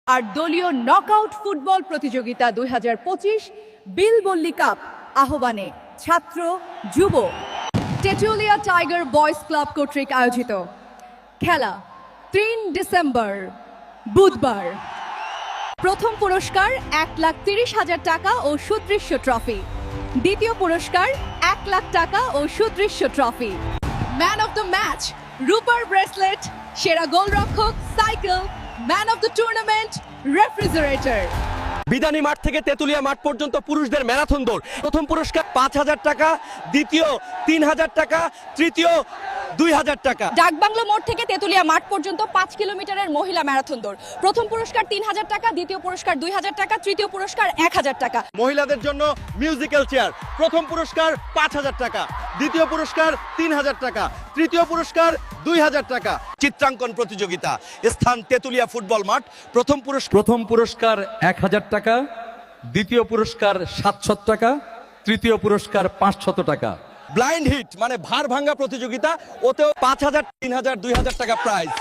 আর দলীয় knockout football প্রতিযোগিতা 2025 বিলবল্লী cup আহ্বানে ছাত্র যুব তেঁতুলিয়া টাইগার বয়েজ ক্লাব কর্তৃক আয়োজিত খেলা 3 ডিসেম্বর বুধবার। প্রথম পুরস্কার 1,30,000 টাকা ও সুদৃশ্য ট্রফি। দ্বিতীয় পুরস্কার 1 লাখ টাকা ও সুদৃশ্য trophy. Man of the match রূপার ব্রেসলেট, সেরা গোলরক্ষক cycle, man of the tournament refrigerator. বিদানি মাঠ থেকে তেঁতুলিয়া মাঠ পর্যন্ত পুরুষদের ম্যারাথন দৌড়। প্রথম পুরস্কার 5,000 টাকা, দ্বিতীয় 3,000 টাকা, তৃতীয় 2,000 টাকা। ডাকবাংলো মোড় থেকে তেঁতুলিয়া মাঠ পর্যন্ত 5 কিলোমিটারের মহিলা ম্যারাথন দৌড়। প্রথম পুরস্কার 3,000 টাকা, দ্বিতীয় পুরস্কার 2,000 টাকা, তৃতীয় পুরস্কার 1,000 টাকা। মহিলাদের জন্য মিউজিক্যাল চেয়ার। প্রথম পুরস্কার 5,000 টাকা, দ্বিতীয় পুরস্কার 3,000 টাকা, তৃতীয় পুরস্কার 2,000 টাকা। চিত্রাঙ্কন প্রতিযোগিতা, স্থান তেঁতুলিয়া ফুটবল মাঠ। প্রথম পুরস্কার 1,000 টাকা, দ্বিতীয় পুরস্কার 700 টাকা, তৃতীয় পুরস্কার 500 টাকা। ব্লাইন্ড হিট মানে ভার ভাঙ্গা প্রতিযোগিতা, ওতেও 5,000, 3,000, 2,000 টাকা প্রাইজ।